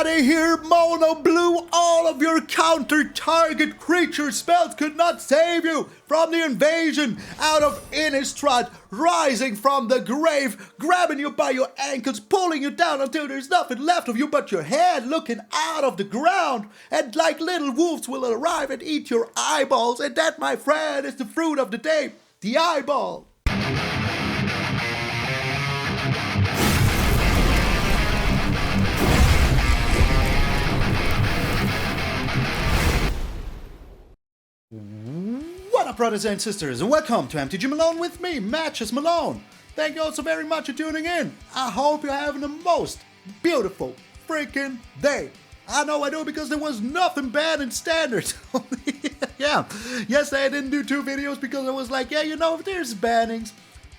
out of here, Mono Blue! All of your counter-target creature spells could not save you from the invasion out of Innistrad, rising from the grave, grabbing you by your ankles, pulling you down until there's nothing left of you but your head looking out of the ground, and like little wolves will arrive and eat your eyeballs, and that, my friend, is the fruit of the day, the eyeball. What up, brothers and sisters, and welcome to MTG Malone with me, MtgA Malone. Thank you all so very much for tuning in. I hope you're having the most beautiful freaking day. I know I do, because there was nothing bad in standard. Yeah, yesterday I didn't do 2 videos because I was like, yeah, you know, if there's bannings,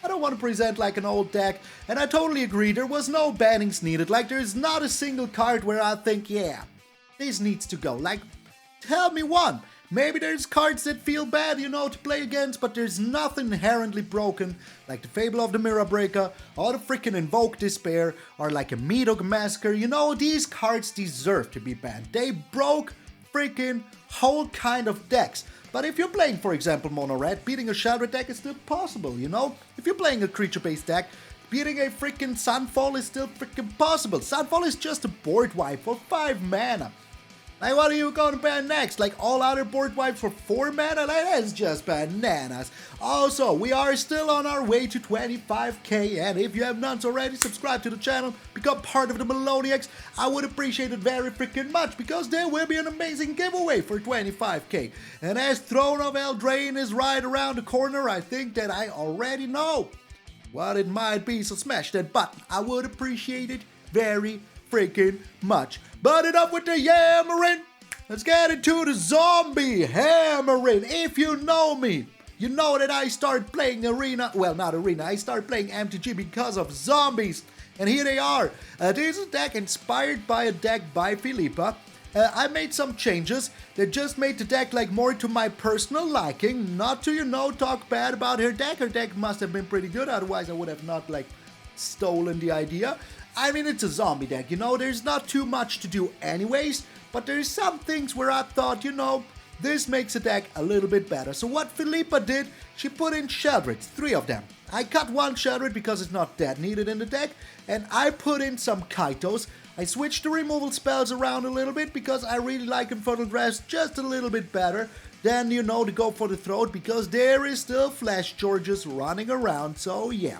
I don't want to present like an old deck. And I totally agree, there was no bannings needed. Like, there's not a single card where I think, yeah, this needs to go. Like, tell me one. Maybe there's cards that feel bad, you know, to play against, but there's nothing inherently broken, like the Fable of the Mirror Breaker, or the freaking Invoke Despair, or like a MtgA Massacre. You know, these cards deserve to be banned. They broke freaking whole kind of decks. But if you're playing, for example, Mono Red, beating a Sheoldred deck is still possible, you know? If you're playing a creature-based deck, beating a freaking Sunfall is still freaking possible. Sunfall is just a board wipe for 5 mana. Like, what are you going to ban next? Like, all other board wipes for 4 mana? Like, that's just bananas. Also, we are still on our way to 25k, and if you have not already, subscribe to the channel, become part of the Maloniacs. I would appreciate it very freaking much, because there will be an amazing giveaway for 25k. And as Throne of Eldraine is right around the corner, I think that I already know what it might be, so smash that button. I would appreciate it very freaking much. But enough with the yammering. Let's get into the zombie hammering. If you know me, you know that I start playing Arena. Well, not Arena. I start playing MTG because of zombies. And here they are. This is a deck inspired by a deck by Filipa. I made some changes that just made the deck like more to my personal liking. Not to, you know, talk bad about her deck. Her deck must have been pretty good. Otherwise, I would have not like stolen the idea. I mean, it's a zombie deck, you know, there's not too much to do anyways, but there's some things where I thought, you know, this makes the deck a little bit better. So what Filipa did, she put in Sheoldreds, 3 of them. I cut one Sheoldred because it's not that needed in the deck, and I put in some Kaitos. I switched the removal spells around a little bit because I really like Infernal Grasp just a little bit better than, you know, to go for the throat, because there is still Flash Georges running around, so yeah.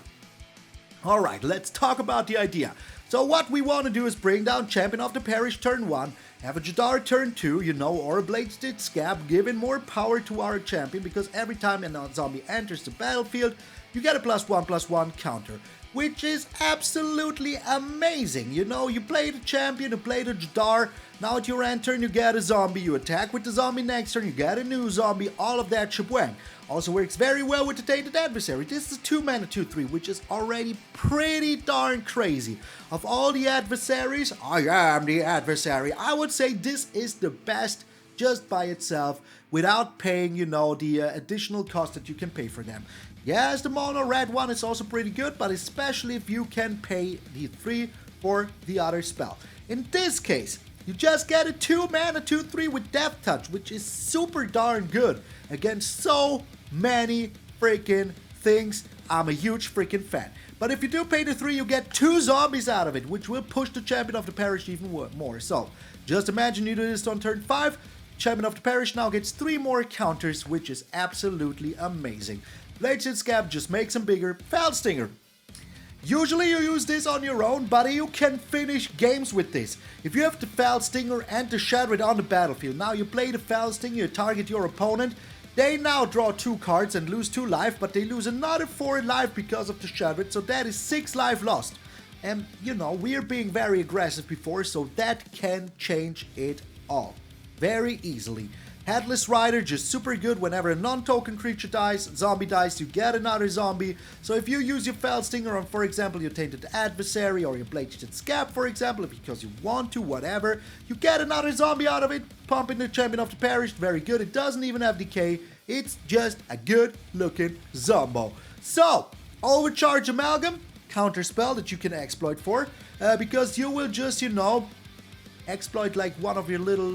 Alright, let's talk about the idea. So what we want to do is bring down Champion of the Parish turn 1, have a Jadar turn 2, you know, or a Bladestitched Skaab, giving more power to our champion, because every time a zombie enters the battlefield, you get a +1/+1 counter, which is absolutely amazing. You know, you play the champion, you play the Jadar, now at your end turn you get a zombie, you attack with the zombie next turn, you get a new zombie, all of that shebang. Also works very well with the Tainted Adversary. This is a 2-mana 2/3, which is already pretty darn crazy. Of all the adversaries, I am the adversary. I would say this is the best just by itself, without paying, you know, the additional cost that you can pay for them. Yes, the Mono Red one is also pretty good, but especially if you can pay the 3 for the other spell. In this case, you just get a 2-mana 2/3 with Death Touch, which is super darn good against so many freaking things. I'm a huge freaking fan. But if you do pay the 3, you get 2 zombies out of it, which will push the Champion of the Parish even more. So, just imagine you do this on turn 5, Champion of the Parish now gets 3 more counters, which is absolutely amazing. Bladestitched Skaab just makes him bigger. Felstinger. Usually you use this on your own, but you can finish games with this. If you have the Felstinger and the Sheoldred on the battlefield, now you play the Felstinger, you target your opponent, they now draw 2 cards and lose 2 life, but they lose another 4 life because of the Sheoldred, so that is 6 life lost. And, you know, we're being very aggressive before, so that can change it all. Very easily. Headless Rider, just super good. Whenever a non-token creature dies, zombie dies, you get another zombie. So if you use your Felstinger on, for example, your Tainted Adversary or your Bladestitched Skaab, for example, because you want to, whatever, you get another zombie out of it, pumping the Champion of the Parish, very good. It doesn't even have decay, it's just a good looking zombo. So, Overcharged Amalgam, counter spell that you can exploit for, because you will just, you know, exploit like one of your little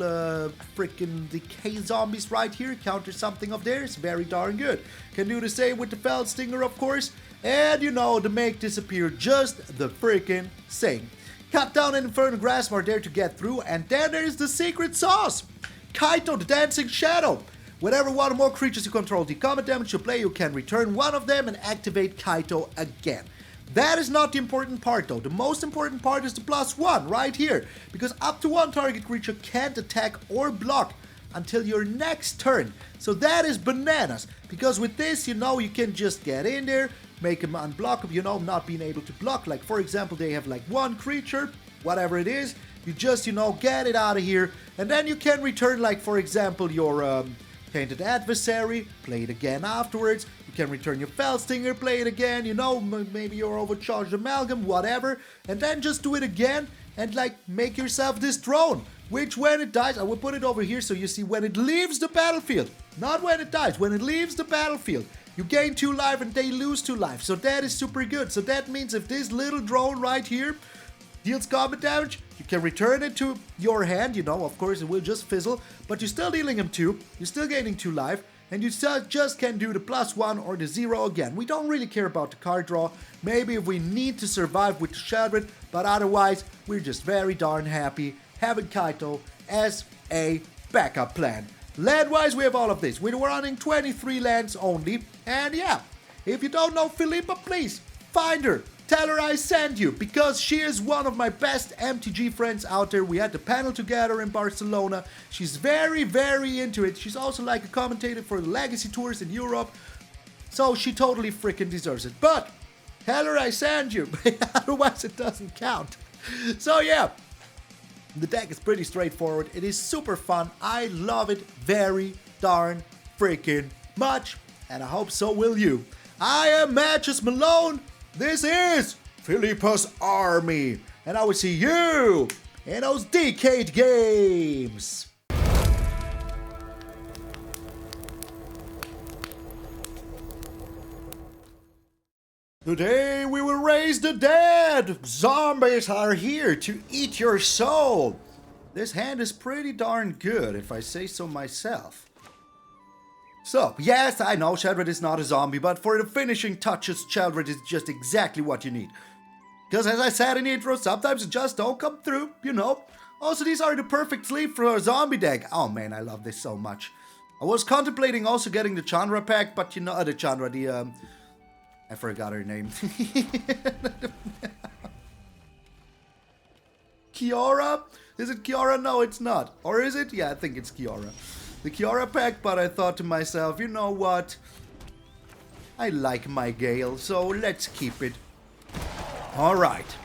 freaking decay zombies right here, counter something of theirs, very darn good. Can do the same with the Fell Stinger, of course, and you know, to make disappear just the freaking same. Cut down and Infernal Grasp are there to get through, and then there's the secret sauce! Kaito, the Dancing Shadow! Whenever one or more creatures you control deal combat damage to play, you can return one of them and activate Kaito again. That is not the important part though. The most important part is the +1 right here. Because up to one target creature can't attack or block until your next turn. So that is bananas. Because with this, you know, you can just get in there, make them unblockable, you know, not being able to block. Like for example, they have like one creature, whatever it is. You just, you know, get it out of here. And then you can return like for example your Tainted Adversary, play it again afterwards. You can return your Fell Stinger, play it again, you know, maybe your Overcharged Amalgam, whatever. And then just do it again and like make yourself this drone. Which when it dies, I will put it over here so you see when it leaves the battlefield. Not when it dies, when it leaves the battlefield. You gain 2 life and they lose 2 life. So that is super good. So that means if this little drone right here deals combat damage, you can return it to your hand, you know, of course it will just fizzle, but you're still dealing him 2, you're still gaining 2 life, and you still just can do the +1 or the 0 again. We don't really care about the card draw, maybe if we need to survive with the Sheoldred, but otherwise, we're just very darn happy having Kaito as a backup plan. Land-wise, we have all of this. We're running 23 lands only, and yeah, if you don't know Filipa, please, find her. Tell her I sent you, because she is one of my best MTG friends out there. We had the panel together in Barcelona. She's very, very into it. She's also like a commentator for the Legacy Tours in Europe. So she totally freaking deserves it. But tell her I sent you, otherwise it doesn't count. So yeah, the deck is pretty straightforward. It is super fun. I love it very darn freaking much. And I hope so will you. I am MtgA Malone. This is FILIPAS Army, and I will see you in those DECAYED games. Today we will raise the dead. Zombies are here to eat your soul. This hand is pretty darn good, if I say so myself. So, yes, I know Sheoldred is not a zombie, but for the finishing touches, Sheoldred is just exactly what you need. Because as I said in the intro, sometimes it just don't come through, you know. Also, these are the perfect sleeve for a zombie deck. Oh man, I love this so much. I was contemplating also getting the Chandra pack, but you know, I forgot her name. Kiora? Is it Kiora? No, it's not. Or is it? Yeah, I think it's Kiora. The Kiora pack, but I thought to myself, you know what? I like my Gale, so let's keep it. Alright.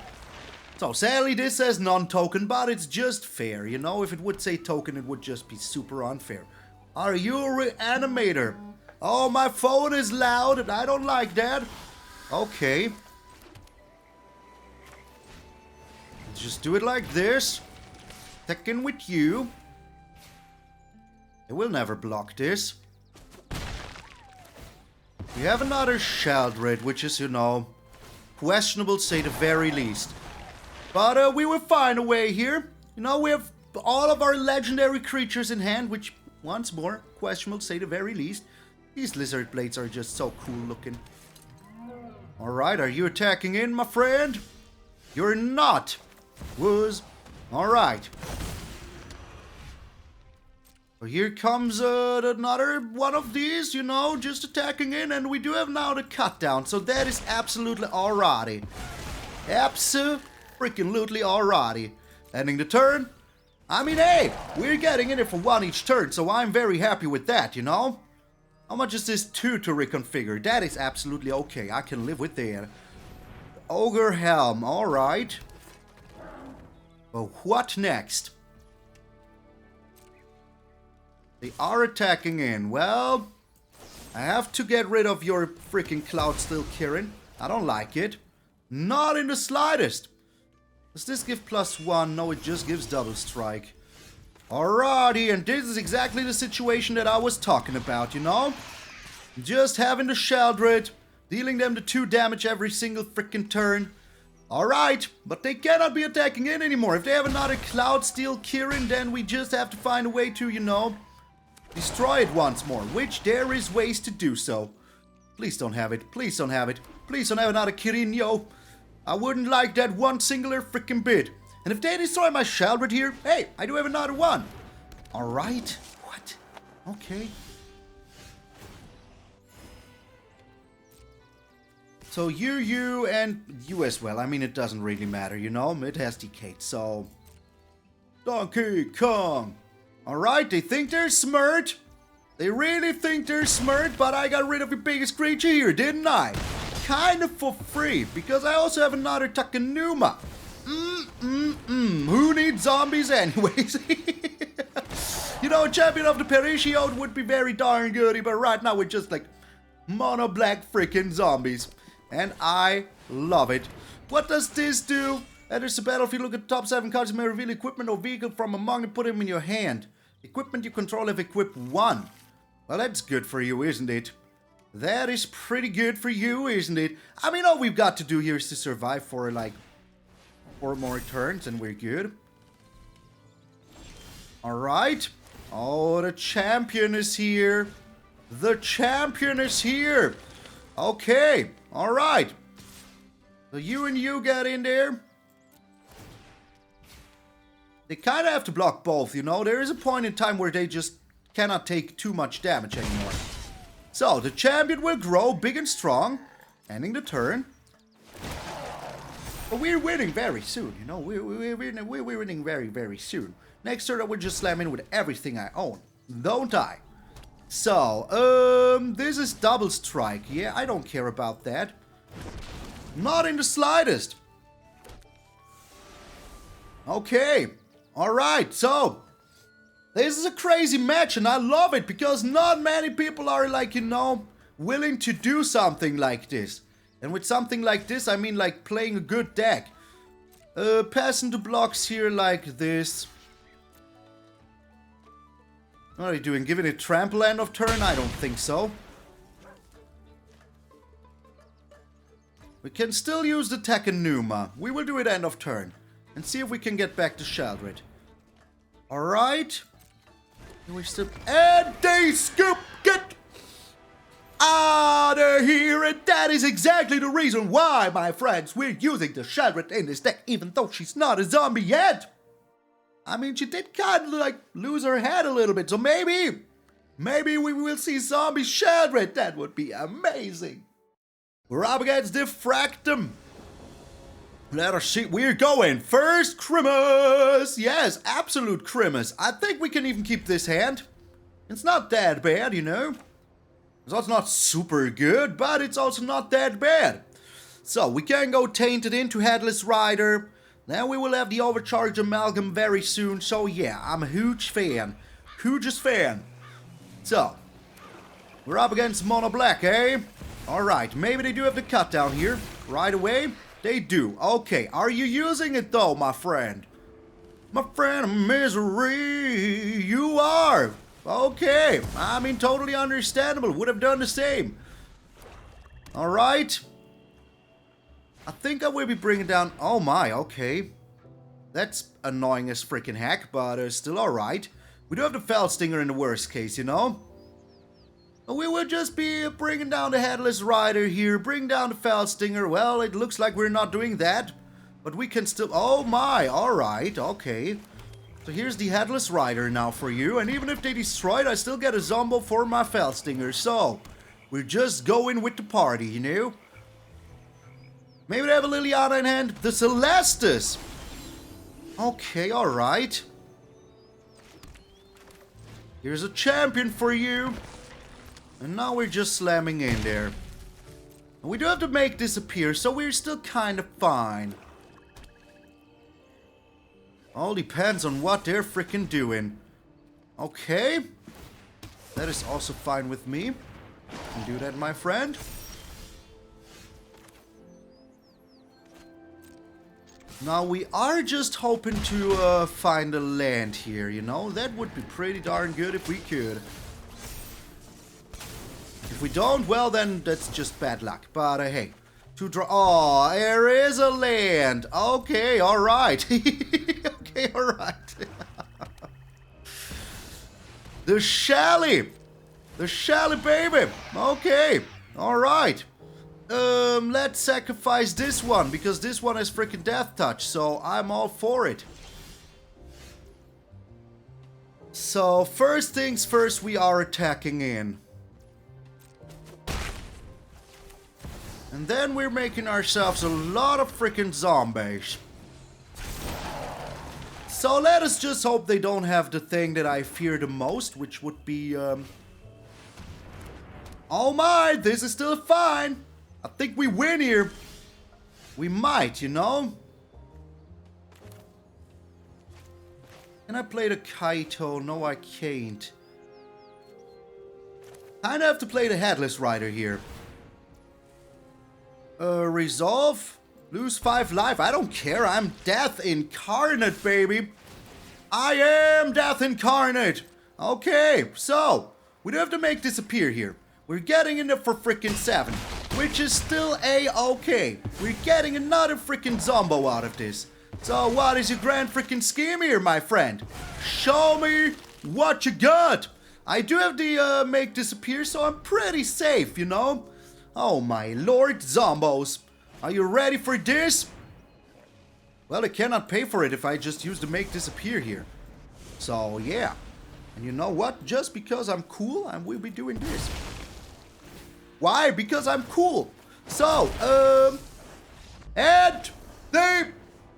So, sadly this says non-token, but it's just fair, you know? If it would say token, it would just be super unfair. Are you a reanimator? Oh, my phone is loud, and I don't like that. Okay. Just do it like this. Check in with you. It will never block this. We have another Sheoldred, which is, you know, questionable, say the very least. But we will find a way here. You know, we have all of our legendary creatures in hand, which, once more, questionable, say the very least. These lizard blades are just so cool looking. Alright, are you attacking in, my friend? You're not. Was. Alright. So here comes another one of these, you know, just attacking in, and we do have now the cut down, so that is absolutely alrighty. Abso-freaking-lutely alrighty. Ending the turn. I mean, hey, we're getting in it for 1 each turn, so I'm very happy with that, you know? How much is this 2 to reconfigure? That is absolutely okay, I can live with that. Ogre Helm, alright. But what next? They are attacking in. Well, I have to get rid of your freaking Cloudstill Kirin. I don't like it. Not in the slightest. Does this give +1? No, it just gives double strike. Alrighty, and this is exactly the situation that I was talking about, you know? Just having the Sheoldred, dealing them the 2 damage every single freaking turn. Alright, but they cannot be attacking in anymore. If they have another Cloud Steel Kirin, then we just have to find a way to, you know, destroy it once more. Which there is ways to do so. Please don't have it. Please don't have it. Please don't have another Kirin, yo. I wouldn't like that one singular freaking bit. And if they destroy my Sheoldred here, hey, I do have another one. Alright. What? Okay. So you, and you as well. I mean, it doesn't really matter, you know? It has decayed, so... Donkey Kong! Alright, they think they're smart. They really think they're smart, but I got rid of your biggest creature here, didn't I? Kind of for free, because I also have another Takenuma. Who needs zombies anyways? You know, a champion of the Perishio would be very darn good, but right now we're just like mono black freaking zombies. And I love it. What does this do? Enters the battlefield, look at the top 7 cards, you may reveal equipment or vehicle from among and put them in your hand. Equipment you control have equipped 1. Well, that's good for you, isn't it? That is pretty good for you, isn't it? I mean, all we've got to do here is to survive for like 4 more turns and we're good. Alright. Oh, the champion is here. The champion is here. Okay. Alright. So you and you get in there. They kind of have to block both, you know. There is a point in time where they just cannot take too much damage anymore. So, the champion will grow big and strong. Ending the turn. But we're winning very soon, you know. We're winning very, very soon. Next turn I will just slam in with everything I own. Don't I? So, this is double strike. Yeah, I don't care about that. Not in the slightest. Okay. Alright, so this is a crazy match and I love it because not many people are like, you know, willing to do something like this. And with something like this, I mean like playing a good deck. Passing the blocks here like this. What are you doing? Giving it trample end of turn? I don't think so. We can still use the Takenuma. We will do it end of turn. And see if we can get back to Sheoldred. Alright. And they scoop! Get out of here! And that is exactly the reason why, my friends, we're using the Sheoldred in this deck, even though she's not a zombie yet. I mean, she did kind of like lose her head a little bit, so maybe we will see zombie Sheoldred. That would be amazing. We're up against the Fractum. Let us see, we're going first Crimus. Yes, absolute Crimus. I think we can even keep this hand. It's not that bad, you know. It's also not super good, but it's also not that bad. So, we can go Tainted into Headless Rider. Then we will have the Overcharged Amalgam very soon. So yeah, I'm a huge fan. Hugest fan. So, we're up against Mono Black, eh? Alright, maybe they do have the cut down here. Right away. They do. Okay, are you using it though, my friend? My friend of misery, you are. Okay, I mean, totally understandable. Would have done the same. Alright. I think I will be bringing down... Oh my, okay. That's annoying as freaking heck, but still alright. We do have the Fell Stinger in the worst case, you know? We will just be bringing down the Headless Rider here, bring down the Fell Stinger. Well, it looks like we're not doing that, but we can still... Oh my, alright, okay. So here's the Headless Rider now for you, and even if they destroy it, I still get a Zombo for my Fell Stinger. So, we're just going with the party, you know? Maybe they have a Liliana in hand. The Celestus! Okay, alright. Here's a champion for you. And now we're just slamming in there. And we do have to make this appear, so we're still kind of fine. All depends on what they're freaking doing. Okay. That is also fine with me. You can do that, my friend. Now we are just hoping to find a land here, you know? That would be pretty darn good if we could. If we don't, well then that's just bad luck. But hey, To draw. Oh, there is a land. Okay, alright. Okay, alright. The Shally. The Shally, baby. Okay, alright. Let's sacrifice this one, because this one has freaking Death Touch, so I'm all for it. So, first things first, we are attacking in. And then we're making ourselves a lot of freaking zombies. So let us just hope they don't have the thing that I fear the most, which would be, oh my, this is still fine. I think we win here. We might, you know? Can I play the Kaito? No, I can't. Kinda have to play the Headless Rider here. Resolve? Lose 5 life? I don't care. I'm Death Incarnate, baby. I am Death Incarnate. Okay, so we do have to make this appear here. We're getting in there for freaking 7, which is still a-okay. We're getting another freaking zombo out of this. So what is your grand freaking scheme here, my friend? Show me what you got. I do have the make disappear, so I'm pretty safe, you know? Oh my lord, zombos. Are you ready for this? Well, I cannot pay for it if I just use the make disappear here. So, yeah. And you know what? Just because I'm cool, I will be doing this. Why? Because I'm cool. So, and the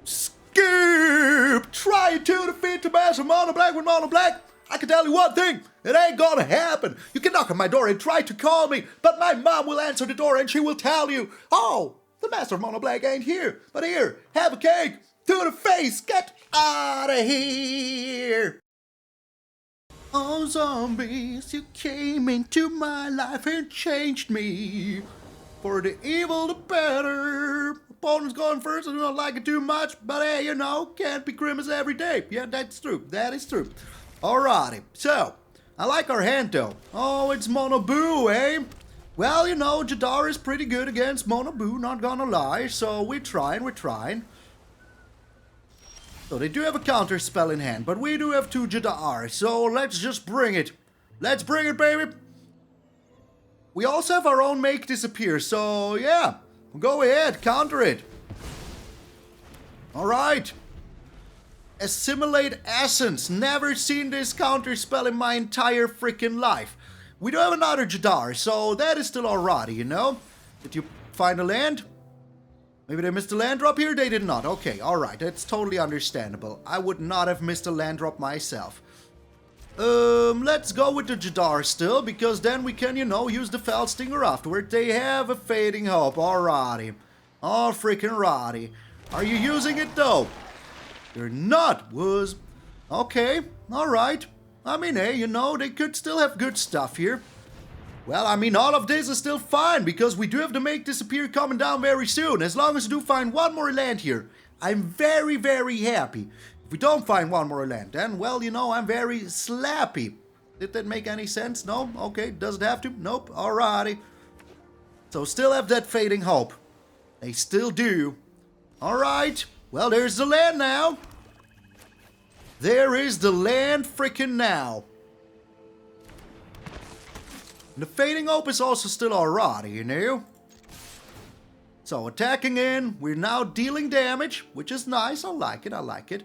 Skaab trying to defeat the massive mono black with mono black. I can tell you one thing, it ain't gonna happen. You can knock on my door and try to call me, but my mom will answer the door and she will tell you, oh, the master of mono black ain't here. But here, have a cake to the face. Get out of here. Oh, zombies, you came into my life and changed me. For the evil, the better. Opponent's going first, I don't like it too much, but hey, you know, can't be Grimace every day. Yeah, that's true. That is true. Alrighty, so, I like our hand though. Oh, it's Mono Boo, eh? Well, you know, Jadar is pretty good against Mono Boo, not gonna lie, so we're trying. So they do have a counter spell in hand, but we do have 2 Jadar, so let's just bring it. Let's bring it, baby! We also have our own make disappear, so yeah, go ahead, counter it. Alright. Assimilate Essence. Never seen this counter spell in my entire freaking life. We do have another Jadar, so that is still alright, you know? Did you find a land? Maybe they missed a land drop here? They did not. Okay, alright, that's totally understandable. I would not have missed a land drop myself. Let's go with the Jadar still, because then we can, you know, use the Fell Stinger afterward. They have a Fading Hope, alrighty. All freaking righty. Are you using it though? You're not, was. Okay, alright. I mean, hey, you know, they could still have good stuff here. Well, I mean, all of this is still fine, because we do have to make disappear coming down very soon. As long as we do find one more land here, I'm very, very happy. If we don't find one more land, then, well, you know, I'm very slappy. Did that make any sense? No? Okay, does it have to? Nope, alrighty. So, still have that Fading Hope. They still do. Alright. Well, there's the land now. There is the land freaking now. And the Fading Hope is also still alright, you know? So, attacking in, we're now dealing damage, which is nice. I like it.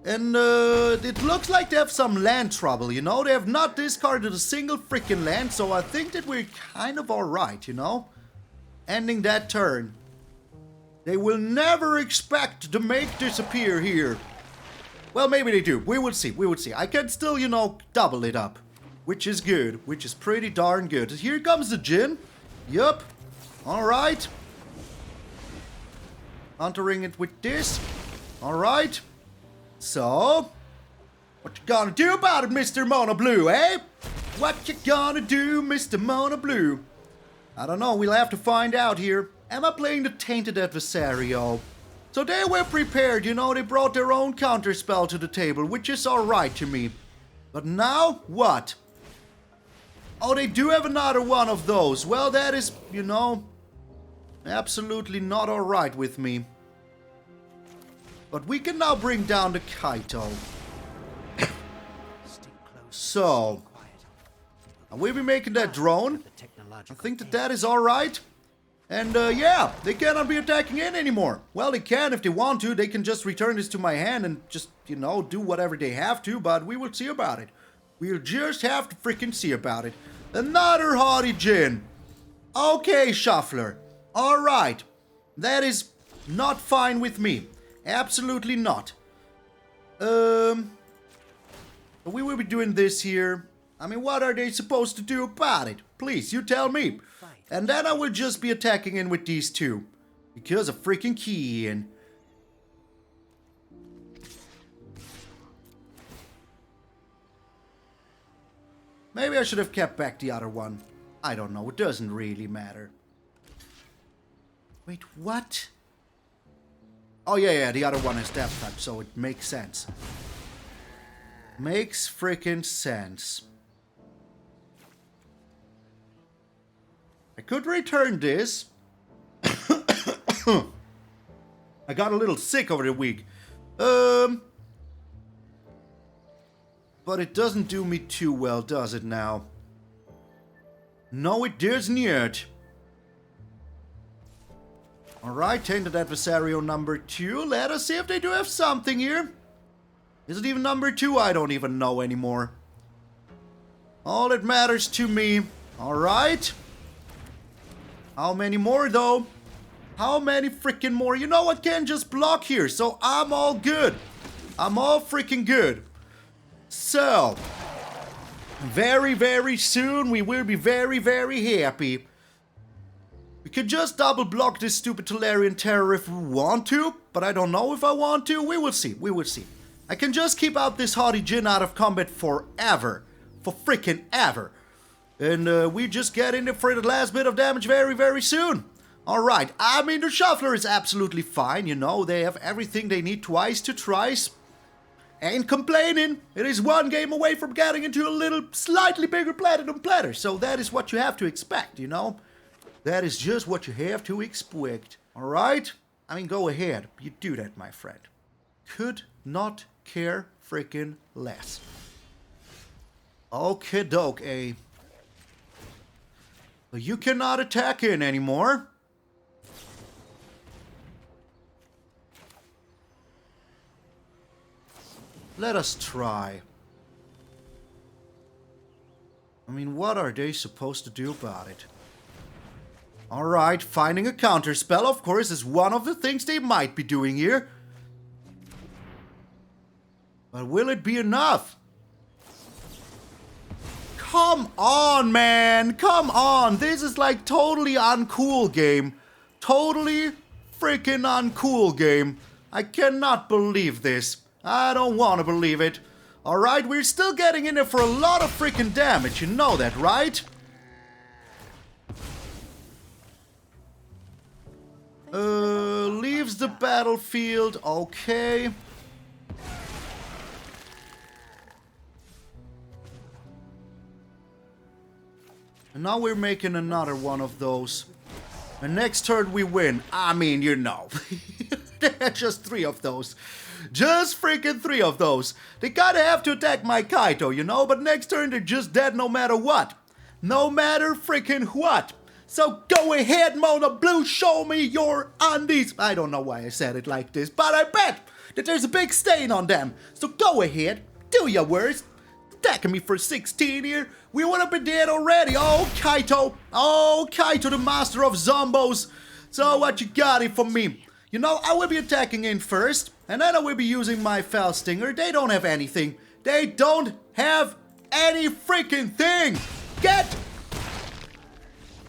And, it looks like they have some land trouble, you know? They have not discarded a single freaking land, so I think that we're kind of alright, you know? Ending that turn. They will never expect to make disappear here. Well, maybe they do. We will see. I can still, you know, double it up. Which is good. Which is pretty darn good. Here comes the Djinn. Yup. Alright. Countering it with this. Alright. So. What you gonna do about it, Mr. Mono Blue, eh? What you gonna do, Mr. Mono Blue? I don't know. We'll have to find out here. Am I playing the Tainted Adversary? So they were prepared, you know, they brought their own counterspell to the table, which is alright to me. But now, what? Oh, they do have another one of those. Well, that is, you know, Absolutely not alright with me. But we can now bring down the Kaito. So, will we be making that drone? I think that is alright. And yeah, they cannot be attacking in anymore. Well, they can if they want to. They can just return this to my hand and just, you know, do whatever they have to. But we will see about it. We'll just have to freaking see about it. Another haughty Jin. Okay, Shuffler. Alright. That is not fine with me. Absolutely not. We will be doing this here. I mean, what are they supposed to do about it? Please, you tell me. And then I will just be attacking in with these two. Because of freaking Kiin. Maybe I should have kept back the other one. I don't know, it doesn't really matter. Wait, what? Oh yeah, the other one is Depth type, so it makes sense. Makes freaking sense. I could return this. I got a little sick over the week. But it doesn't do me too well, does it now? No, it doesn't yet. Alright, Tainted Adversary on number 2. Let us see if they do have something here. Is it even number 2? I don't even know anymore. All that matters to me. Alright. How many more though? How many freaking more? You know I can just block here, so I'm all good. I'm all freaking good. So, very, very soon we will be very, very happy. We could just double block this stupid Tolarian terror if we want to, but I don't know if I want to. We will see, we will see. I can just keep out this haughty Jin out of combat forever. For freaking ever. And we just get in there for the last bit of damage very, very soon. Alright, I mean the Shuffler is absolutely fine, you know. They have everything they need twice to thrice. Ain't complaining. It is one game away from getting into a little slightly bigger Platinum platter. So that is what you have to expect, you know. That is just what you have to expect. Alright? I mean, go ahead. You do that, my friend. Could not care freaking less. Okay, doke, eh? You cannot attack in anymore. Let us try. I mean, what are they supposed to do about it? Alright, finding a counterspell, of course, is one of the things they might be doing here. But will it be enough? Come on, man! Come on! This is like totally uncool game. Totally freaking uncool game. I cannot believe this. I don't want to believe it. Alright, we're still getting in there for a lot of freaking damage. You know that, right? Leaves the battlefield. Okay. And now we're making another one of those. And next turn we win. I mean, you know. Just 3 of those. Just freaking 3 of those. They gotta have to attack my Kaito, you know? But next turn they're just dead no matter what. No matter freaking what. So go ahead, Mona Blue, show me your undies. I don't know why I said it like this, but I bet that there's a big stain on them. So go ahead, do your worst. Attacking me for 16 here. We would have been dead already. Oh, Kaito. Oh, Kaito, the master of zombos. So what you got here for me? You know, I will be attacking in first, and then I will be using my Fell Stinger. They don't have anything. They don't have any freaking thing. Get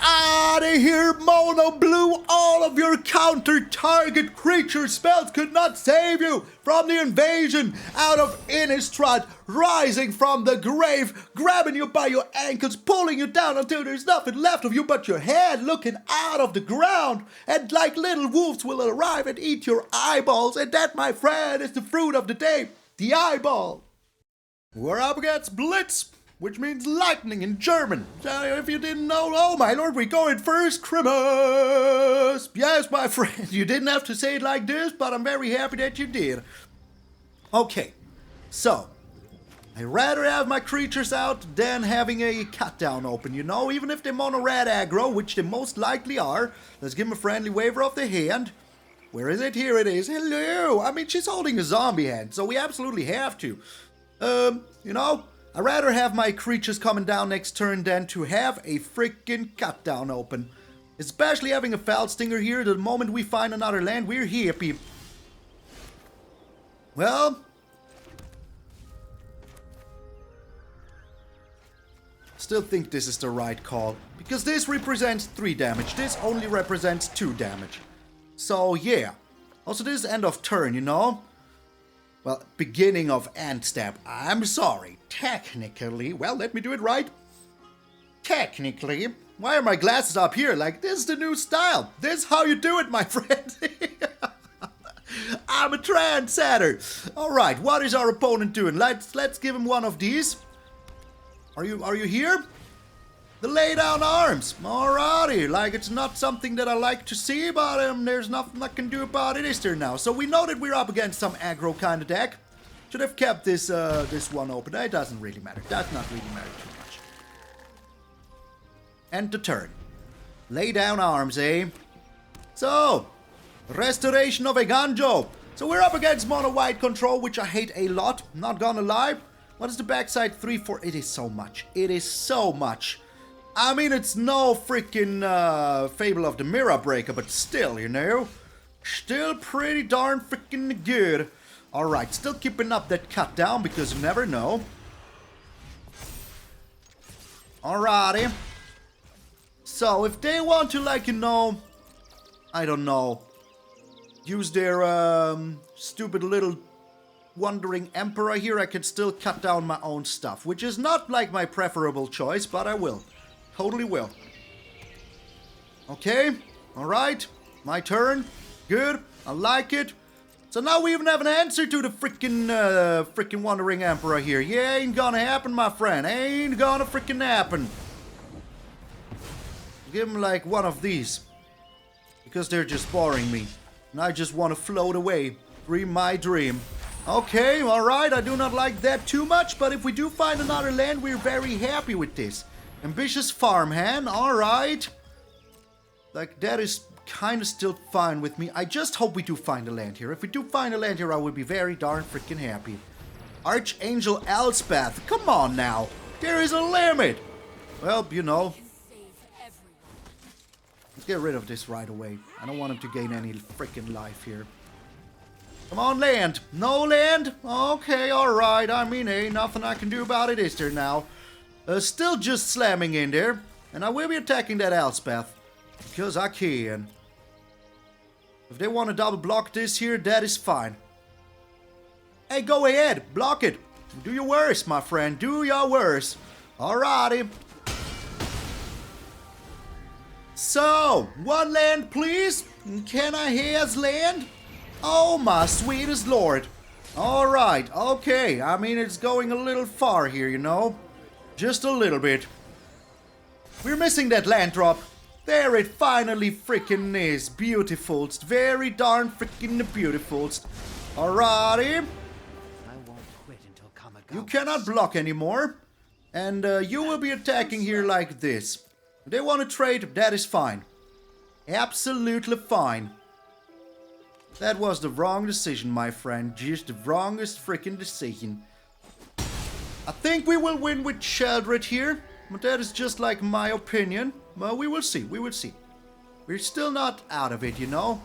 out of here, Mono Blue! All of your counter-target creature spells could not save you from the invasion out of Innistrad, rising from the grave, grabbing you by your ankles, pulling you down until there's nothing left of you but your head looking out of the ground, and like little wolves will arrive and eat your eyeballs, and that, my friend, is the fruit of the day, the eyeball. We're up against Blitz. which means lightning in German. So if you didn't know, oh my lord, we're going first Christmas. Yes, my friend, you didn't have to say it like this, but I'm very happy that you did. Okay, so I'd rather have my creatures out than having a cut down open, you know, even if they're mono red aggro, which they most likely are. Let's give them a friendly waiver of the hand. Where is it? Here it is. Hello! I mean, she's holding a zombie hand, so we absolutely have to. You know, I'd rather have my creatures coming down next turn than to have a freaking cut down open. Especially having a Foul Stinger here, the moment we find another land, we're happy. Well, still think this is the right call, because this represents 3 damage, this only represents 2 damage. So yeah, also this is end of turn, you know? Well, beginning of end step, I'm sorry, technically, well, let me do it right. Technically, why are my glasses up here? Like, this is the new style, this is how you do it, my friend. I'm a trendsetter. Alright, what is our opponent doing? Let's give him one of these. Are you here? The lay down arms. Alrighty, like it's not something that I like to see, but there's nothing I can do about it, is there now? So we know that we're up against some aggro kind of deck. Should have kept this this one open. It doesn't really matter. Does not really matter too much. End the turn. Lay down arms, eh? So, restoration of a Ganjo. So we're up against mono white control, which I hate a lot. Not gonna lie. What is the backside 3-4? It is so much. It is so much. I mean, it's no freaking Fable of the Mirror Breaker, but still, you know. Still pretty darn freaking good. Alright, still keeping up that cut down because you never know. Alrighty. So, if they want to, like, you know, I don't know, use their stupid little Wandering Emperor here, I could still cut down my own stuff, which is not like my preferable choice, but I will. Totally will. Okay, alright, my turn. Good, I like it. So now we even have an answer to the freaking Wandering Emperor here. Yeah, ain't gonna happen, my friend. Ain't gonna freaking happen. Give him like one of these. Because they're just boring me. And I just want to float away. Dream my dream. Okay, alright, I do not like that too much, but if we do find another land, we're very happy with this. Ambitious Farmhand, alright. Like, that is kind of still fine with me. I just hope we do find a land here. If we do find a land here, I would be very darn freaking happy. Archangel Elspeth, come on now. There is a limit. Well, you know. Let's get rid of this right away. I don't want him to gain any freaking life here. Come on, land. No land? Okay, alright. I mean, hey, nothing I can do about it, is there now? Still just slamming in there. And I will be attacking that Elspeth. Because I can. If they want to double block this here, that is fine. Hey, go ahead. Block it. Do your worst, my friend. Do your worst. Alrighty. So, one land, please. Can I have land? Oh, my sweetest lord. Alright, okay. I mean, it's going a little far here, you know. Just a little bit. We're missing that land drop. There it finally freaking is. Beautiful. It's very darn freaking beautiful. Alrighty. I won't quit until Kama comes. You cannot block anymore. And you will be attacking here like this. If they want to trade, that is fine. Absolutely fine. That was the wrong decision, my friend. Just the wrongest freaking decision. I think we will win with Sheoldred here. But that is just like my opinion. Well, we will see. We will see. We're still not out of it, you know.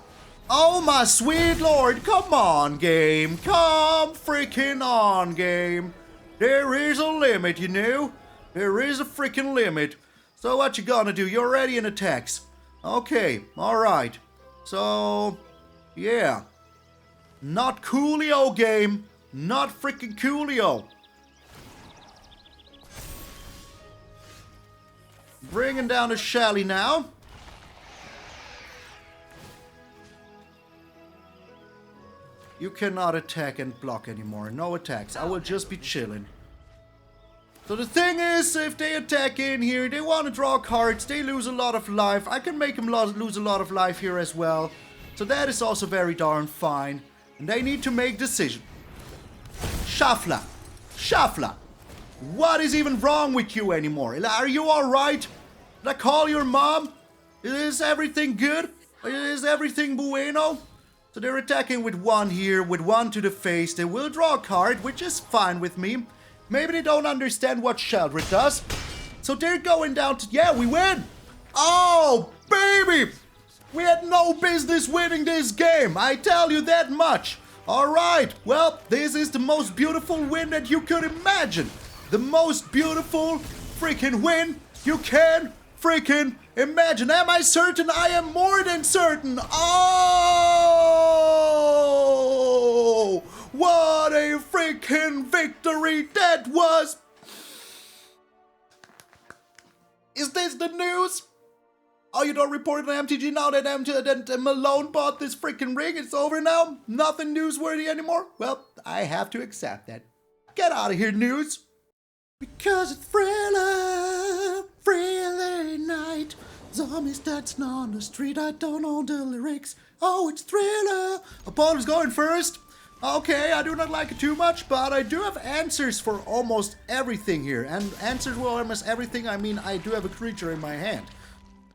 Oh, my sweet lord. Come on, game. Come freaking on, game. There is a limit, you know. There is a freaking limit. So what you gonna do? You're already in attacks. Okay, alright. So, yeah. Not coolio, game. Not freaking coolio. Bringing down a Shally now. You cannot attack and block anymore. No attacks. I will just be chilling. So the thing is, if they attack in here, they want to draw cards, they lose a lot of life. I can make them lose a lot of life here as well. So that is also very darn fine. And they need to make decision. Shafla. Shafla. What is even wrong with you anymore? Are you alright? Did I call your mom? Is everything good? Is everything bueno? So they're attacking with 1 here, with 1 to the face. They will draw a card, which is fine with me. Maybe they don't understand what Sheoldred does. So they're going down to... Yeah, we win! Oh, baby! We had no business winning this game, I tell you that much. Alright, well, this is the most beautiful win that you could imagine. The most beautiful freaking win you can freaking imagine. Am I certain? I am more than certain. Oh! What a freaking victory that was! Is this the news? Oh, you don't report it on MTG now that Malone bought this freaking ring? It's over now? Nothing newsworthy anymore? Well, I have to accept that. Get out of here, news! Because it's Thriller night. Zombies dancing on the street, I don't know the lyrics. Oh, it's Thriller! Apollo's going first. Okay, I do not like it too much, but I do have answers for almost everything here. And answers for almost everything, I mean, I do have a creature in my hand.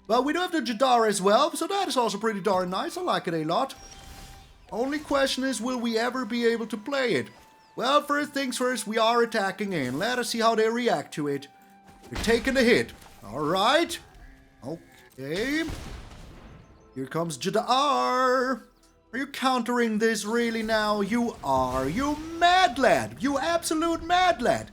But we do have the Jadar as well, so that is also pretty darn nice. I like it a lot. Only question is, will we ever be able to play it? Well, first things first, we are attacking in. Let us see how they react to it. They're taking the hit. Alright. Okay. Here comes Jadar. Are you countering this really now? You are. You mad lad. You absolute mad lad.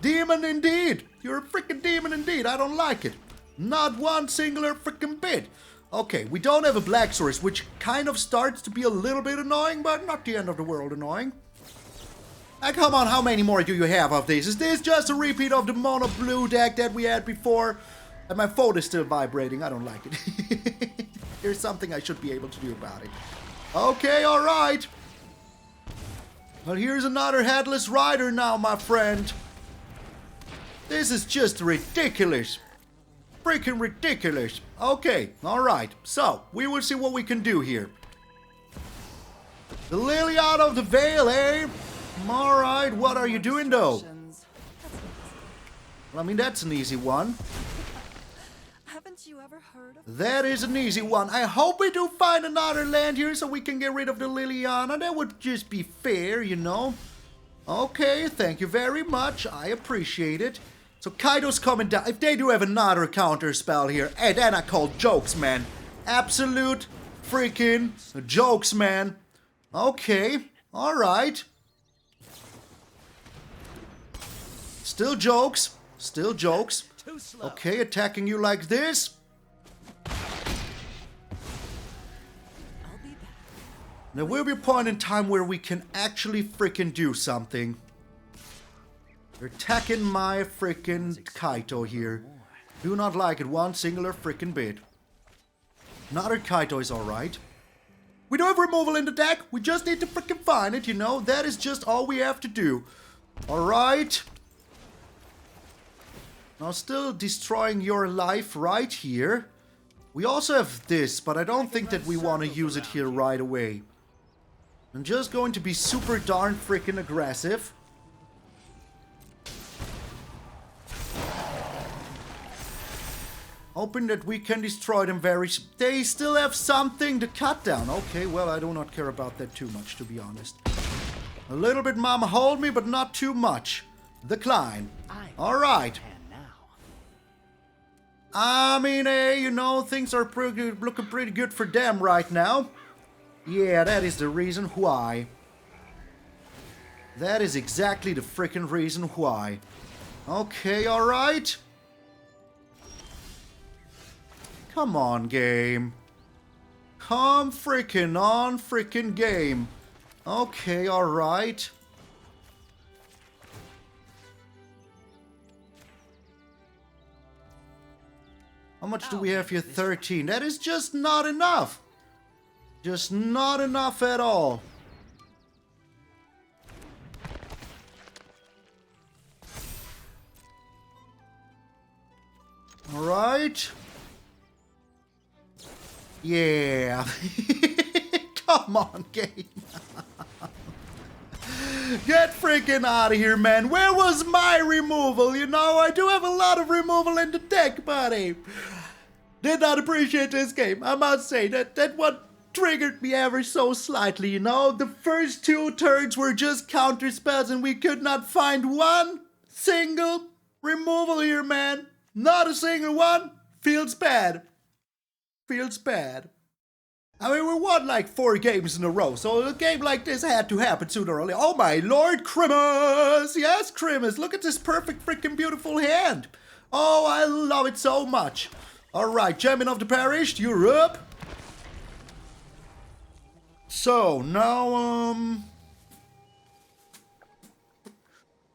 Demon indeed. You're a freaking demon indeed. I don't like it. Not one singular freaking bit. Okay, we don't have a black source, which kind of starts to be a little bit annoying, but not the end of the world annoying. Now, come on, how many more do you have of these? Is this just a repeat of the mono blue deck that we had before? And my phone is still vibrating. I don't like it. There's something I should be able to do about it. Okay, alright. Well, here's another Headless Rider now, my friend. This is just ridiculous. Freaking ridiculous. Okay, alright. So, we will see what we can do here. The Lily out of the Veil, eh? Alright, what are you doing though? Well, I mean, that's an easy one. Haven't you ever heard of That is an easy one. I hope we do find another land here so we can get rid of the Liliana. That would just be fair, you know. Okay, thank you very much. I appreciate it. So Kaito's coming down. If they do have another counter spell here, hey, then I call jokes, man. Absolute freaking jokes, man. Okay, alright. Still jokes. Still jokes. Okay, attacking you like this. There will be a point in time where we can actually freaking do something. They're attacking my freaking Kaito here. Do not like it one singular freaking bit. Another Kaito is alright. We do have removal in the deck. We just need to freaking find it, you know. That is just all we have to do. Alright. Now still destroying your life right here. We also have this, but I don't think that we want to use it here right away. I'm just going to be super darn freaking aggressive. Hoping that we can destroy them very... They still have something to cut down. Okay, well, I do not care about that too much, to be honest. A little bit, mama, hold me, but not too much. Decline. Alright. I mean, hey, you know, things are looking pretty good for them right now. Yeah, that is the reason why. That is exactly the freaking reason why. Okay, alright. Come on, game. Come freaking on, freaking game. Okay, alright. How much do we have here? 13. That is just not enough. Just not enough at all. Alright. Yeah. Come on, game. Get freaking out of here, man. Where was my removal? You know, I do have a lot of removal in the deck, buddy. Did not appreciate this game. I must say that what triggered me ever so slightly, you know. The first 2 turns were just counter spells and we could not find one single removal here, man. Not a single one. Feels bad. Feels bad. I mean, we won like 4 games in a row, so a game like this had to happen sooner or later. Oh my lord, Crimus! Yes, Crimus, look at this perfect freaking beautiful hand. Oh, I love it so much. Alright, Champion of the Perished, you're up. So, now,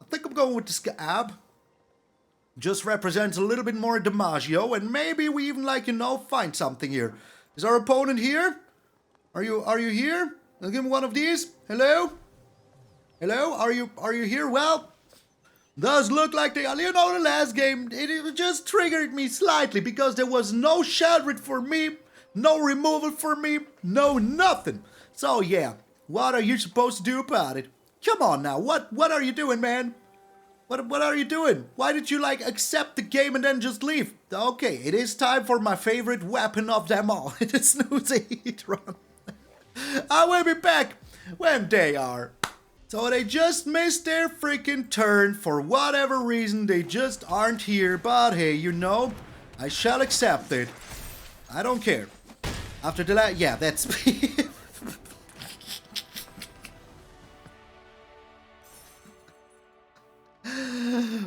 I think I'm going with the Skaab. Just represents a little bit more DiMaggio, and maybe we even, like, you know, find something here. Is our opponent here? Are you here? I'll give him one of these. Hello? Hello? Are you here? Well, does look like they, you know, the last game, it just triggered me slightly because there was no Sheoldred for me, no removal for me, no nothing. So yeah, what are you supposed to do about it? Come on now, what are you doing, man? What are you doing? Why did you, like, accept the game and then just leave? Okay, it is time for my favorite weapon of them all. It is Snoozehedron. I will be back when they are. So they just missed their freaking turn. For whatever reason, they just aren't here. But hey, you know, I shall accept it. I don't care. After the last... Yeah, that's...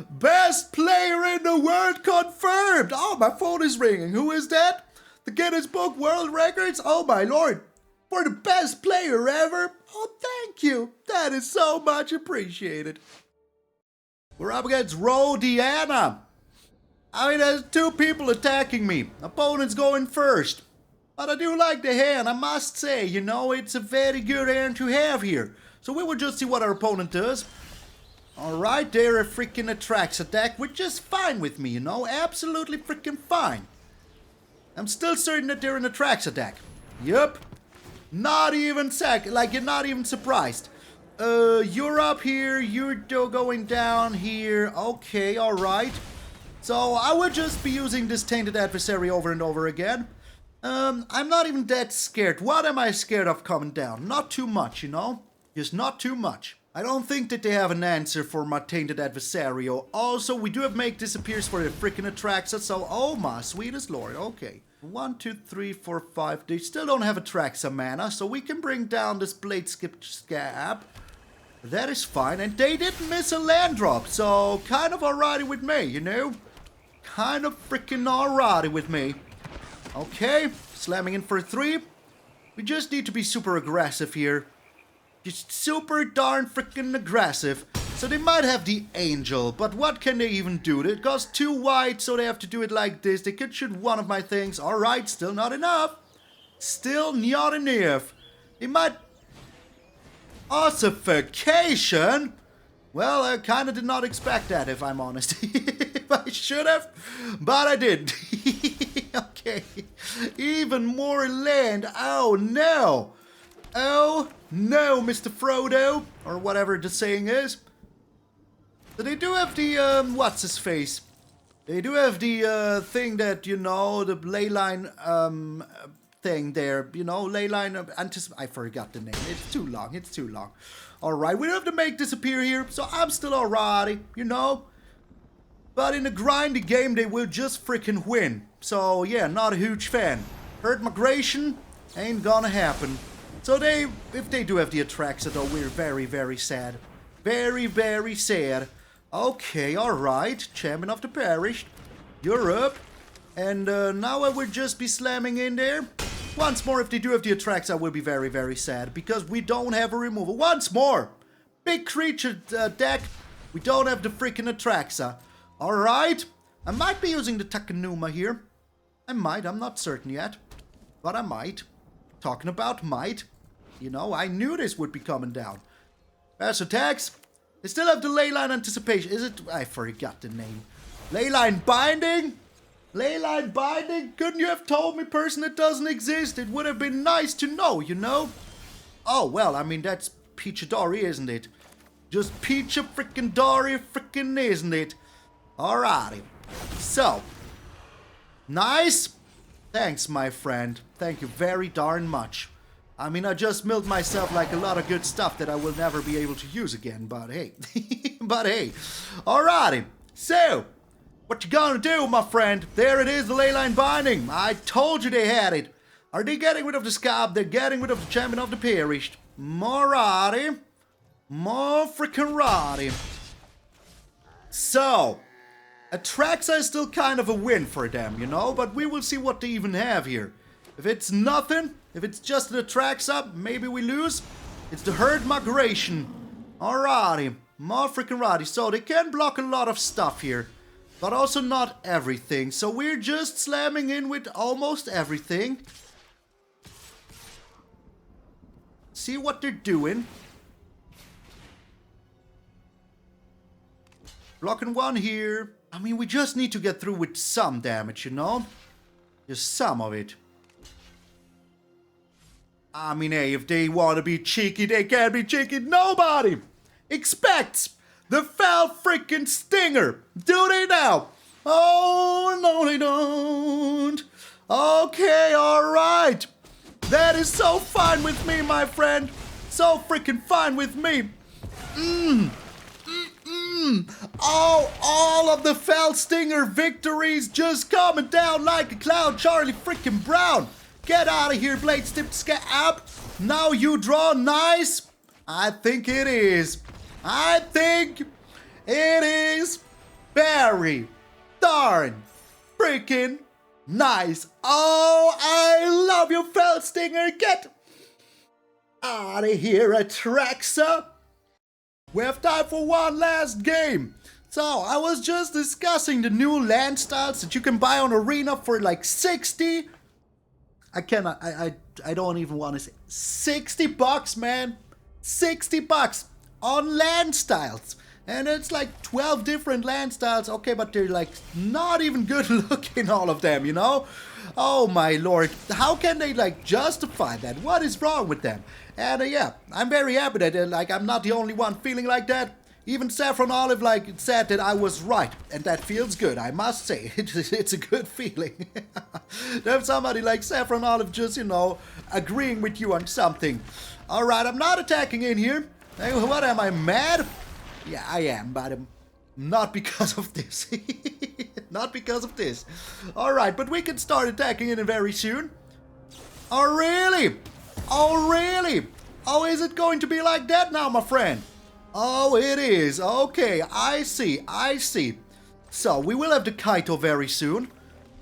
Best player in the world confirmed! Oh, my phone is ringing. Who is that? The Guinness Book World Records? Oh, my lord. For the best player ever? Oh, thank you. That is so much appreciated. We're up against Rodiana. I mean, there's 2 people attacking me. Opponent's going first. But I do like the hand, I must say. You know, it's a very good hand to have here. So we will just see what our opponent does. Alright, they're a freaking Atraxa deck, which is fine with me, you know, absolutely freaking fine. I'm still certain that they're an Atraxa deck. Yup. Not even you're not even surprised. You're up here, you're going down here, okay, alright. So I would just be using this Tainted Adversary over and over again. I'm not even that scared. What am I scared of coming down? Not too much, you know, just not too much. I don't think that they have an answer for my Tainted Adversario. Also, we do have Make Disappears for the freaking Atraxa, so oh my sweetest lord, okay. 1, 2, 3, 4, 5. They still don't have Atraxa mana, so we can bring down this Bladestitched Skaab. That is fine, and they didn't miss a land drop, so kind of alrighty with me, you know? Kind of freaking alrighty with me. Okay, slamming in for 3. We just need to be super aggressive here. Just super darn freaking aggressive. So they might have the Angel, but what can they even do? It costs 2 white, so they have to do it like this. They could shoot one of my things. Alright, still not enough. Still not enough. They might... Ossification? Well, I kind of did not expect that, if I'm honest. I should have, but I didn't. Okay. Even more land. Oh, no. Oh, no, Mr. Frodo. Or whatever the saying is. So they do have the, what's-his-face? They do have the, thing that, you know, the leyline, thing there. You know, leyline, I forgot the name. It's too long, it's too long. Alright, we don't have to make disappear here, so I'm still alrighty, you know? But in a grindy game, they will just freaking win. So, yeah, not a huge fan. Herd migration ain't gonna happen. So if they do have the Atraxa, though, we're very, very sad. Very, very sad. Okay, alright. Champion of the Perished. You're up. And now I will just be slamming in there. Once more, if they do have the Atraxa, I will be very, very sad. Because we don't have a removal. Once more! Big creature deck. We don't have the freaking Atraxa. Alright. I might be using the Takenuma here. I might. I'm not certain yet. But I might. Talking about might. You know, I knew this would be coming down. Fast attacks. They still have the Leyline Anticipation. Is it? I forgot the name. Leyline Binding? Leyline Binding? Couldn't you have told me, person, it doesn't exist? It would have been nice to know, you know? Oh, well, I mean, that's Peachadori, isn't it? Just Peach frickin' Dory frickin' isn't it? Alrighty. So. Nice. Thanks, my friend. Thank you very darn much. I mean, I just milled myself like a lot of good stuff that I will never be able to use again, but hey. But hey. Alrighty. So. What you gonna do, my friend? There it is, the Leyline Binding. I told you they had it. Are they getting rid of the Skaab? They're getting rid of the Champion of the Perished. Morati. More freaking Roddy. So. Atraxa is still kind of a win for them, you know? But we will see what they even have here. If it's nothing, if it's just an Atraxa, maybe we lose. It's the Herd Migration. Alrighty. More freaking Roddy. So they can block a lot of stuff here. But also not everything. So we're just slamming in with almost everything. See what they're doing. Blocking one here. I mean, we just need to get through with some damage, you know? Just some of it. I mean, hey, if they want to be cheeky, they can be cheeky. Nobody expects the foul freaking stinger. Do they now? Oh, no, they don't. Okay, alright. That is so fine with me, my friend. So freaking fine with me. Oh, all of the foul stinger victories just coming down like a cloud. Charlie freaking Brown. Get out of here, Bladestitched Skaab. Now you draw nice. I think it is. I think it is very darn freaking nice. Oh, I love you, foul stinger. Get out of here, Atraxa. We have time for one last game. So, I was just discussing the new land styles that you can buy on Arena for like 60. I cannot, I don't even want to say 60 bucks, man. 60 bucks on land styles. And it's like 12 different land styles. Okay, but they're like not even good looking, all of them, you know? Oh my lord. How can they like justify that? What is wrong with them? And yeah, I'm very happy that like I'm not the only one feeling like that. Even Saffron Olive like said that I was right, and that feels good, I must say. It's a good feeling. To have somebody like Saffron Olive just, you know, agreeing with you on something. Alright, I'm not attacking in here. Hey, what, am I mad? Yeah, I am, but not because of this. Not because of this. Alright, but we can start attacking in very soon. Oh, really? Oh, really? Oh, is it going to be like that now, my friend? Oh, it is. Okay, I see. I see. So, we will have the Kaito very soon.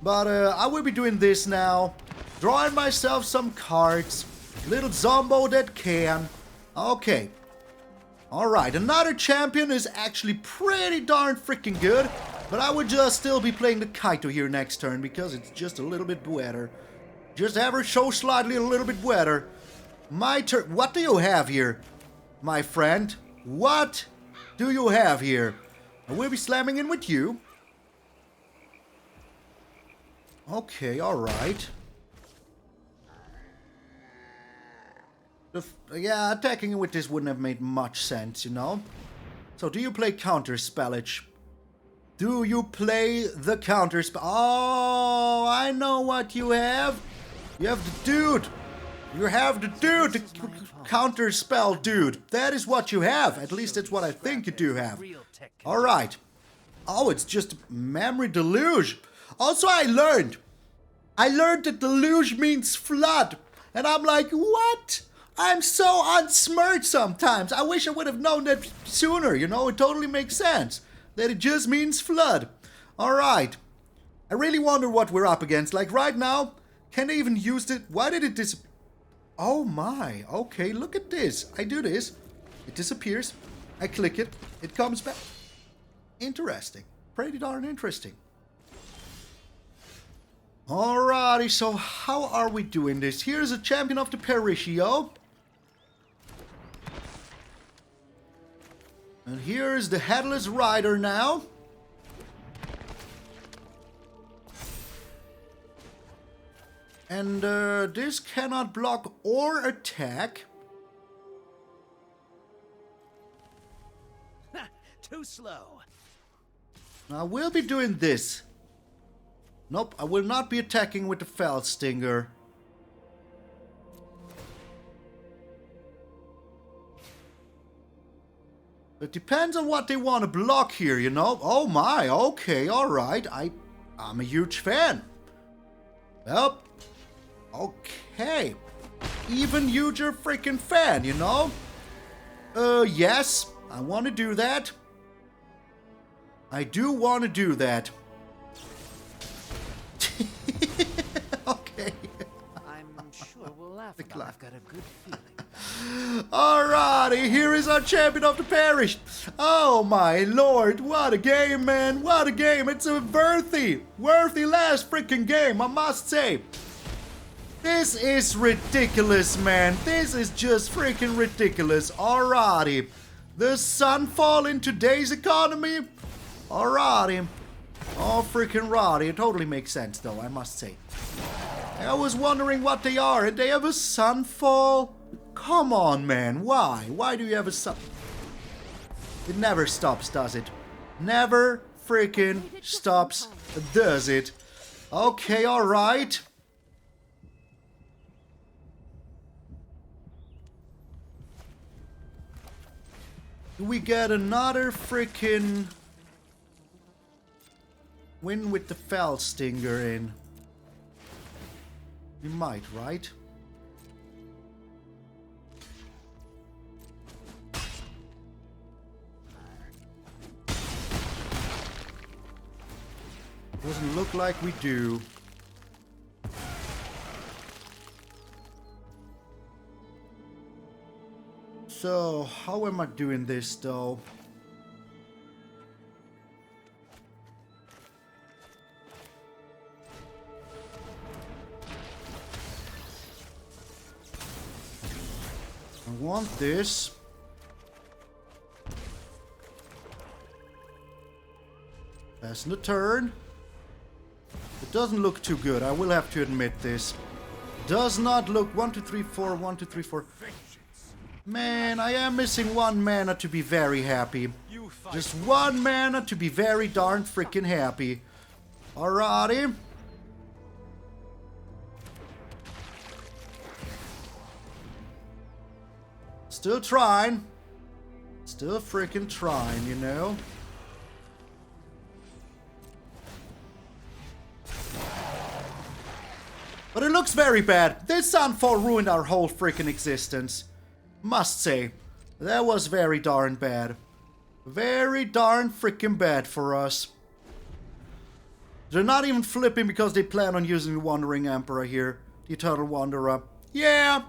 But I will be doing this now. Drawing myself some cards. Little Zombo that can. Okay. Alright, another champion is actually pretty darn freaking good. But I would just still be playing the Kaito here next turn because it's just a little bit better. Just ever so slightly a little bit better. My turn. What do you have here, my friend? What do you have here? I will be slamming in with you. Okay, alright. Yeah, attacking with this wouldn't have made much sense, you know? So, do you play counter spellage? Do you play the counter spell? Oh, I know what you have. You have the dude. You have the dude, the counter spell dude. That is what you have. At least that's what I think you do have. Alright. Oh, it's just memory deluge. Also, I learned that deluge means flood. And I'm like, what? I'm so unsmart sometimes. I wish I would have known that sooner, you know? It totally makes sense. That it just means flood. Alright. I really wonder what we're up against. Like right now, can they even use it? Why did it disappear? Oh my, okay, look at this. I do this. It disappears. I click it. It comes back. Interesting. Pretty darn interesting. Alrighty, so how are we doing this? Here's a champion of the Periscio. And here's the Headless Rider now. And this cannot block or attack. Too slow. I will be doing this. Nope, I will not be attacking with the Fell Stinger. It depends on what they want to block here, you know? Oh my, okay, alright. I'm a huge fan. Well, okay. Even huger freaking fan, you know? Yes, I want to do that. I do want to do that. Okay. I'm sure we'll laugh about it. I've got a good feeling. Alrighty, here is our champion of the parish. Oh my lord, what a game, man. What a game. It's a worthy last freaking game, I must say. This is ridiculous, man. This is just freaking ridiculous. Alrighty. The sunfall in today's economy. Alrighty. Oh, freaking righty. It totally makes sense, though, I must say. I was wondering what they are. And they have a sunfall? Come on, man. Why? Why do you have a sun? It never stops, does it? Never freaking stops, does it? Okay, alright. We get another freaking win with the Fell Stinger in. We might, right? Doesn't look like we do. So, how am I doing this though? I want this. Passing the turn. It doesn't look too good, I will have to admit this. Does not look 1, 2, 3, 4, 1, 2, 3, 4. Man, I am missing 1 mana to be very happy. Just 1 mana to be very darn freaking happy. Alrighty. Still trying. Still freaking trying, you know. But it looks very bad. This sunfall ruined our whole freaking existence. Must say, that was very darn bad. Very darn freaking bad for us. They're not even flipping because they plan on using the Wandering Emperor here. The Eternal Wanderer. Yeah.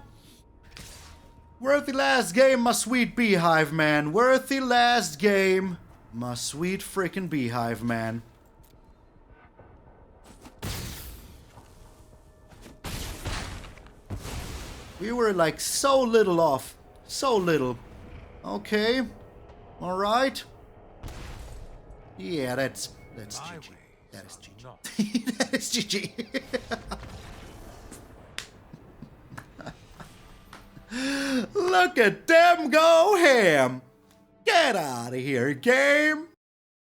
Worthy last game, my sweet beehive, man. Worthy last game, my sweet freaking beehive, man. We were like so little off. So little. Okay. Alright. Yeah, that's GG. That is GG. That is GG. Look at them go ham. Get out of here, game.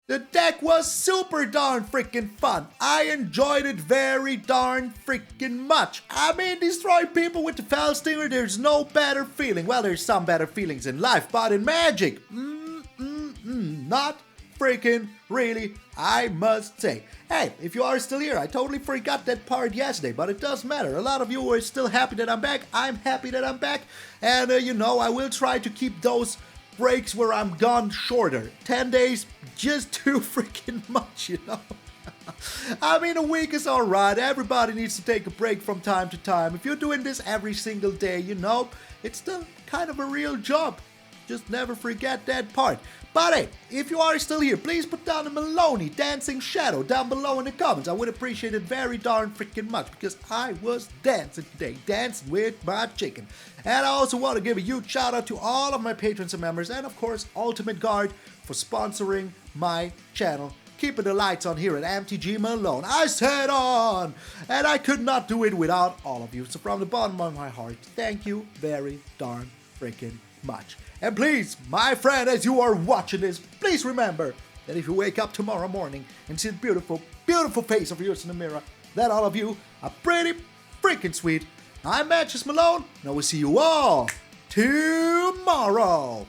The deck was super darn freaking fun. I enjoyed it very darn freaking much. I mean, destroy people with the Fell Stinger, there's no better feeling. Well, there's some better feelings in life, but in Magic, not freaking really, I must say. Hey, if you are still here, I totally forgot that part yesterday, but it doesn't matter. A lot of you are still happy that I'm back. I'm happy that I'm back. And, you know, I will try to keep those breaks where I'm gone shorter. 10 days, just too freaking much, you know? I mean, a week is alright. Everybody needs to take a break from time to time. If you're doing this every single day, you know, it's still kind of a real job. Just never forget that part. But hey, if you are still here, please put down a Maloney Dancing Shadow down below in the comments. I would appreciate it very darn freaking much because I was dancing today, dancing with my chicken. And I also want to give a huge shout out to all of my patrons and members and of course Ultimate Guard for sponsoring my channel keeping the lights on here at MTG Malone. I said on, and I could not do it without all of you. So from the bottom of my heart, thank you very darn freaking much. And please, my friend, as you are watching this, please remember that if you wake up tomorrow morning and see the beautiful, beautiful face of yours in the mirror, that all of you are pretty freaking sweet. I'm MtgA Malone, and I will see you all tomorrow.